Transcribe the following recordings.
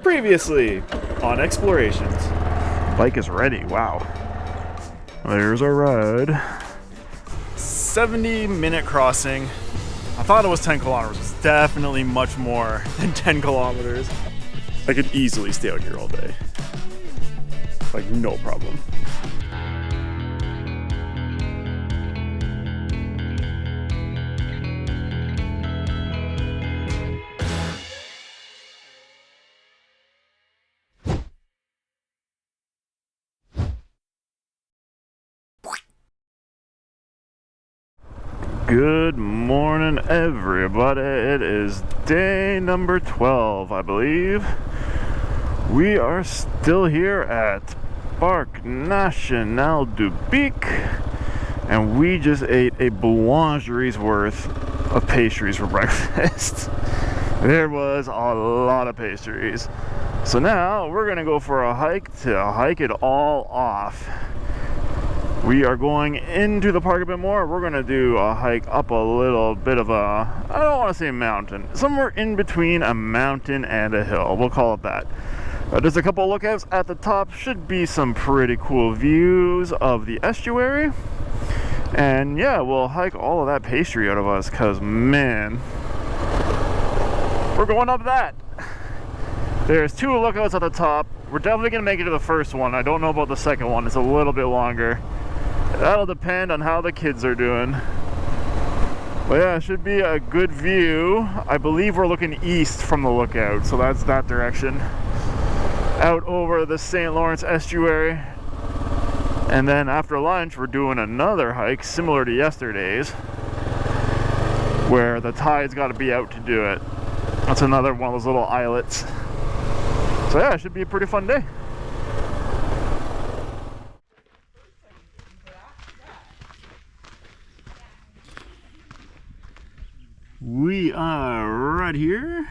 Previously on Explorations. Bike is ready, wow. There's our ride. 70-minute crossing. I thought it was 10 kilometers. It's definitely much more than 10 kilometers. I could easily stay out here all day. Like, no problem. Good morning, everybody. It is day number 12, I believe. We are still here at Parc National du Bic, and we just ate a boulangerie's worth of pastries for breakfast. There was a lot of pastries. So now we're gonna go for a hike to hike it all off. We are going into the park a bit more. We're going to do a hike up a little bit of a, I don't want to say mountain, somewhere in between a mountain and a hill. We'll call it that. There's a couple of lookouts at the top. Should be some pretty cool views of the estuary. And yeah, we'll hike all of that pastry out of us because, man, we're going up that. There's two lookouts at the top. We're definitely going to make it to the first one. I don't know about the second one. It's a little bit longer. That'll depend on how the kids are doing. But yeah, it should be a good view. I believe we're looking east from the lookout, so that's that direction. Out over the St. Lawrence estuary. And then after lunch, we're doing another hike similar to yesterday's, where the tide's got to be out to do it. That's another one of those little islets. So yeah, it should be a pretty fun day. We are right here.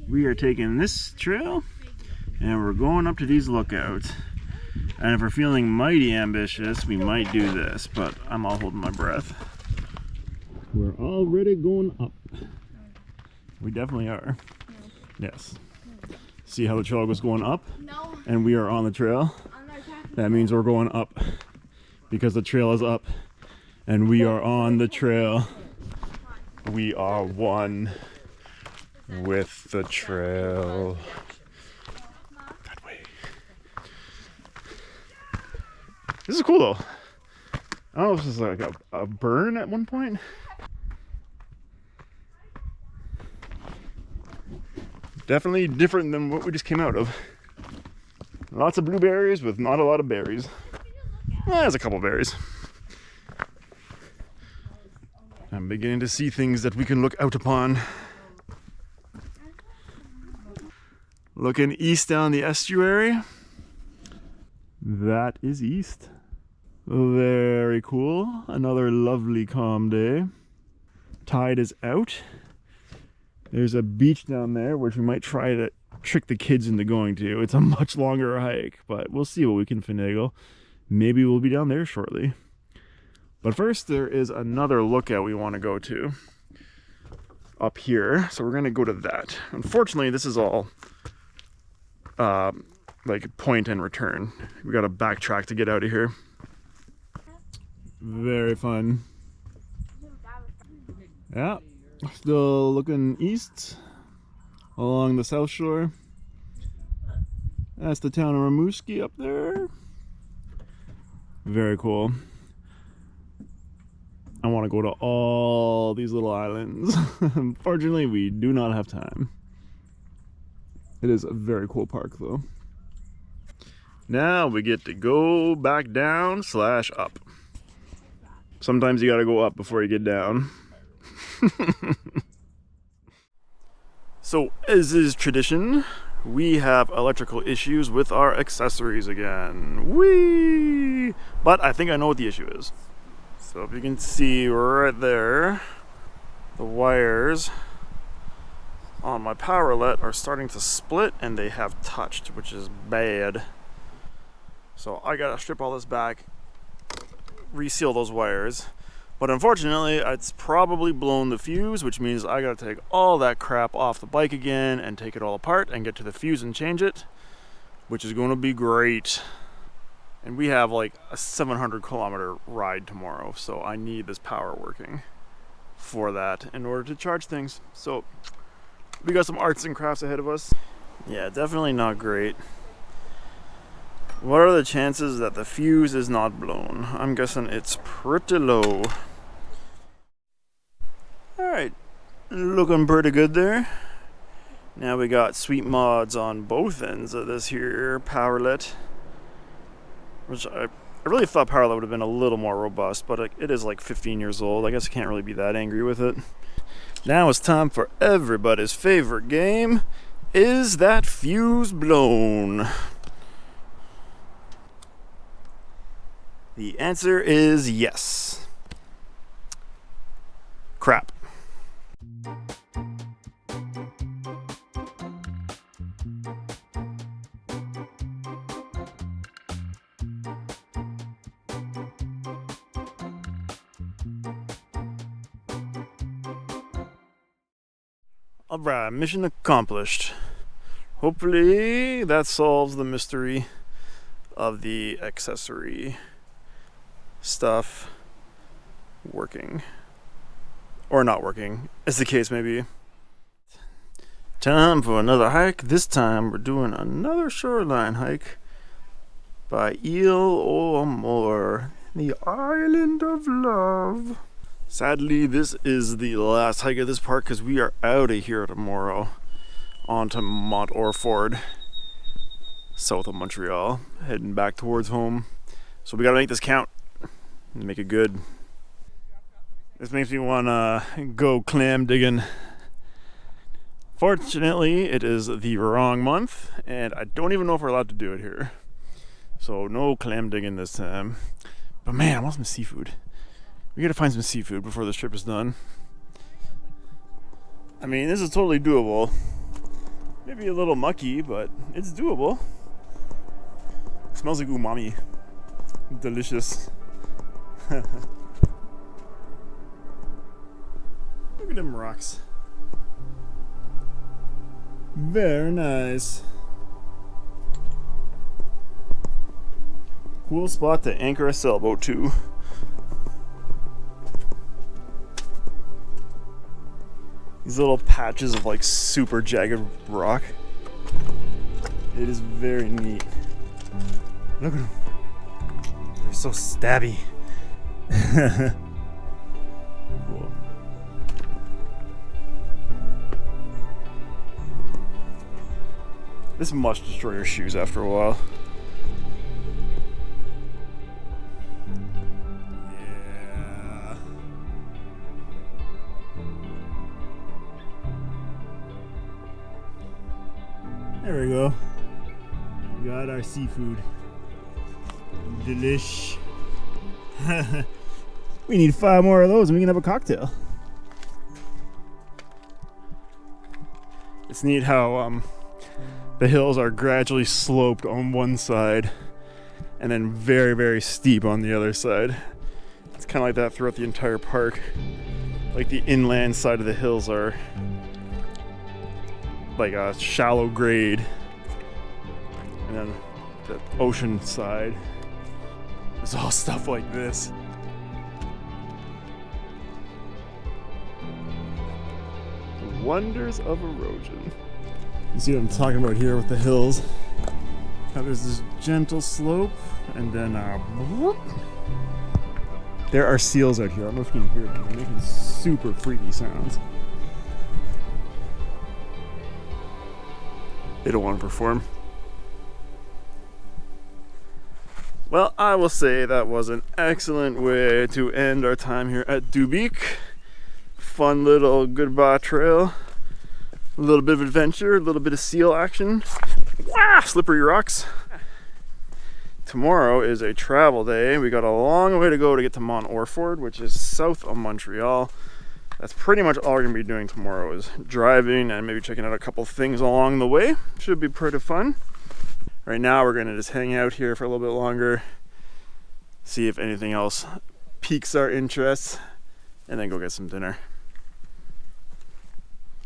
We are taking this trail and we're going up to these lookouts. And if we're feeling mighty ambitious, we might do this, but I'm all holding my breath. We're already going up. We definitely are. Yes. See how the trail was going up? No. And we are on the trail. That means we're going up because the trail is up and we are on the trail. We are one with the trail. That way. This is cool though. I don't know if this is like a burn at one point. Definitely different than what we just came out of. Lots of blueberries with not a lot of berries. Well, there's a couple berries. I'm beginning to see things that we can look out upon. Looking east down the estuary. That is east. Very cool. Another lovely calm day. Tide is out. There's a beach down there, which we might try to trick the kids into going to. It's a much longer hike, but we'll see what we can finagle. Maybe we'll be down there shortly. But first, there is another lookout we want to go to up here. So we're going to go to that. Unfortunately, this is all like point and return. We got to backtrack to get out of here. Very fun. Yeah. Still looking east along the south shore. That's the town of Rimouski up there. Very cool. I want to go to all these little islands. Unfortunately, we do not have time. It is a very cool park though. Now we get to go back down / up. Sometimes you gotta go up before you get down. So, as is tradition, we have electrical issues with our accessories again. Whee! But I think I know what the issue is. So if you can see right there, the wires on my power outlet are starting to split and they have touched, which is bad. So I gotta strip all this back, reseal those wires. But unfortunately, it's probably blown the fuse, which means I gotta take all that crap off the bike again and take it all apart and get to the fuse and change it, which is gonna be great. And we have like a 700-kilometer ride tomorrow, so I need this power working for that in order to charge things. So we got some arts and crafts ahead of us. Yeah, definitely not great. What are the chances that the fuse is not blown? I'm guessing it's pretty low. Alright, looking pretty good there. Now we got sweet mods on both ends of this here powerlet, which I really thought powerlet would have been a little more robust, but it is like 15 years old. I guess I can't really be that angry with it. Now it's time for everybody's favorite game. Is that fuse blown? The answer is yes. Crap. Alright, mission accomplished. Hopefully that solves the mystery of the accessory stuff working or not working, as the case may be. Time for another hike. This time we're doing another shoreline hike by Île du Amour, the island of love. Sadly, this is the last hike of this park because we are out of here tomorrow onto Mont Orford, south of Montreal, heading back towards home. So we gotta make this count and make it good. This makes me wanna go clam digging. Fortunately, it is the wrong month, and I don't even know if we're allowed to do it here. So no clam digging this time. But man, I want some seafood. We gotta find some seafood before this trip is done. I mean, this is totally doable. Maybe a little mucky, but it's doable. It smells like umami. Delicious. Look at them rocks. Very nice. Cool spot to anchor a sailboat to. These little patches of like super jagged rock. It is very neat. Look at them. They're so stabby. Cool. This must destroy your shoes after a while. Yeah. There we go. We got our seafood. Delish. We need 5 more of those and we can have a cocktail. It's neat how the hills are gradually sloped on one side and then very, very steep on the other side. It's kind of like that throughout the entire park. Like the inland side of the hills are like a shallow grade, and then the ocean side is all stuff like this. The wonders of erosion. You see what I'm talking about here with the hills? How there's this gentle slope, and then whoop. There are seals out here. I don't know if you can hear them. They're making super freaky sounds. They don't want to perform. Well, I will say that was an excellent way to end our time here at du Bic. Fun little goodbye trail. A little bit of adventure, a little bit of seal action. Wow, slippery rocks. Tomorrow is a travel day. We got a long way to go to get to Mont Orford, which is south of Montreal. That's pretty much all we're gonna be doing tomorrow, is driving and maybe checking out a couple things along the way. Should be pretty fun. Right now we're gonna just hang out here for a little bit longer, see if anything else piques our interest, and then go get some dinner.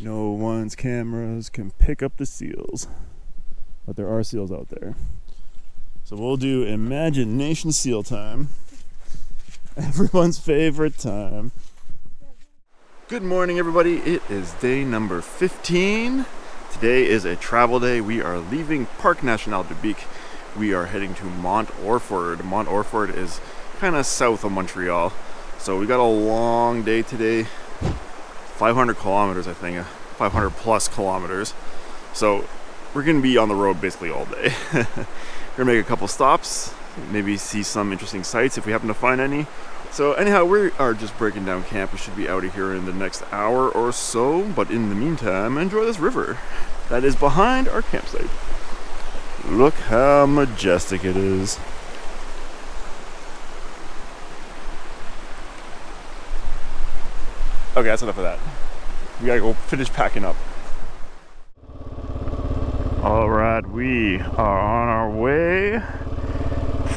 No one's cameras can pick up the seals, but there are seals out there. So we'll do imagination seal time. Everyone's favorite time. Good morning, everybody. It is day number 15. Today is a travel day. We are leaving Parc National du Bic. We are heading to Mont Orford. Mont Orford is kind of south of Montreal. So we got a long day today. 500 kilometers, I think. 500 plus kilometers. So we're going to be on the road basically all day. We're going to make a couple stops. Maybe see some interesting sights if we happen to find any. So anyhow, we are just breaking down camp. We should be out of here in the next hour or so. But in the meantime, enjoy this river that is behind our campsite. Look how majestic it is. Okay, that's enough of that. We gotta go finish packing up. Alright, we are on our way.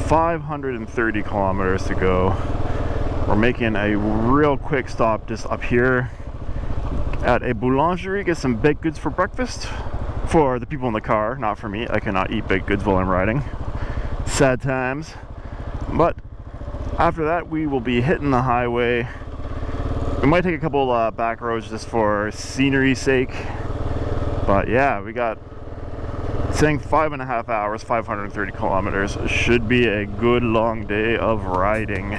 530 kilometers to go. We're making a real quick stop just up here at a boulangerie, get some baked goods for breakfast. For the people in the car, not for me. I cannot eat baked goods while I'm riding. Sad times. But after that, we will be hitting the highway. We might take a couple back roads just for scenery's sake. But yeah, we got saying 5.5 hours, 530 kilometers. Should be a good long day of riding.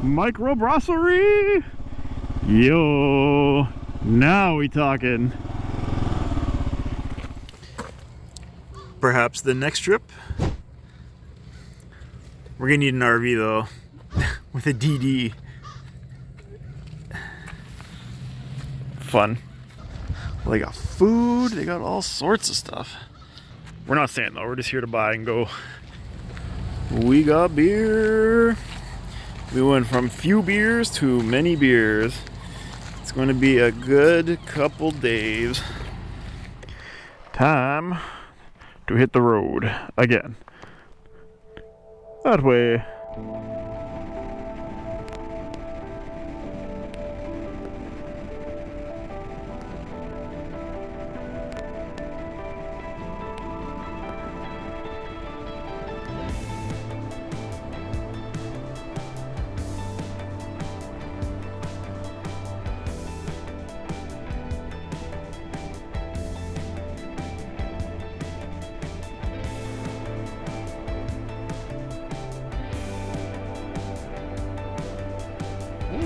Microbrasserie! Yo! Now we talking. Perhaps the next trip. We're gonna need an RV though. With a DD. Fun. Well, they got food, they got all sorts of stuff. We're not staying though, we're just here to buy and go. We got beer. We went from few beers to many beers. It's going to be a good couple days. Time to hit the road again. That way.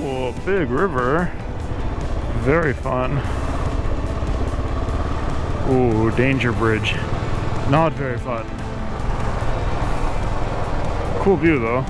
Ooh, big river. Very fun. Ooh, danger bridge. Not very fun. Cool view though.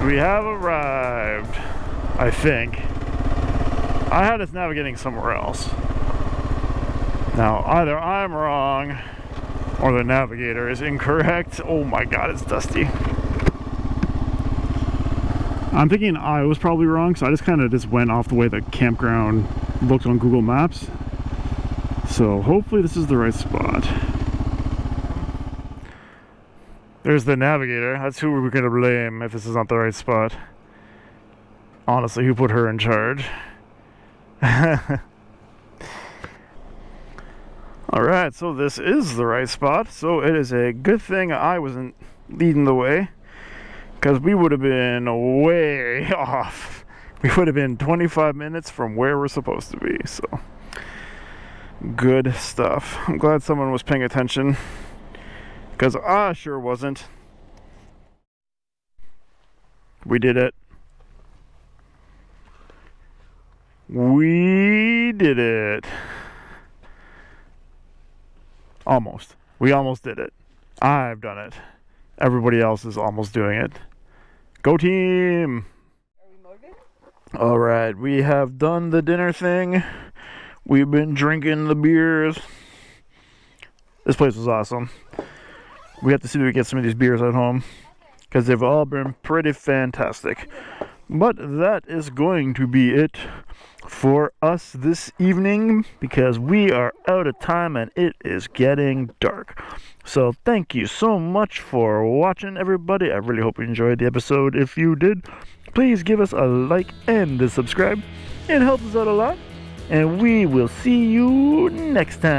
We have arrived, I think. I had us navigating somewhere else. Now, either I'm wrong or the navigator is incorrect. Oh my god, it's dusty. I'm thinking I was probably wrong, so I just kind of went off the way the campground looked on Google Maps. So hopefully this is the right spot. There's the navigator. That's who we're gonna blame if this is not the right spot. Honestly, who put her in charge? Alright, so this is the right spot. So it is a good thing I wasn't leading the way, because we would have been way off. We would have been 25 minutes from where we're supposed to be. So good stuff. I'm glad someone was paying attention, because I sure wasn't. We did it. We did it. Almost. We almost did it. I've done it. Everybody else is almost doing it. Go team! Are we motivated? Alright, we have done the dinner thing. We've been drinking the beers. This place was awesome. We have to see if we get some of these beers at home, because they've all been pretty fantastic. But that is going to be it for us this evening, because we are out of time and it is getting dark. So thank you so much for watching, everybody. I really hope you enjoyed the episode. If you did, please give us a like and a subscribe. It helps us out a lot. And we will see you next time.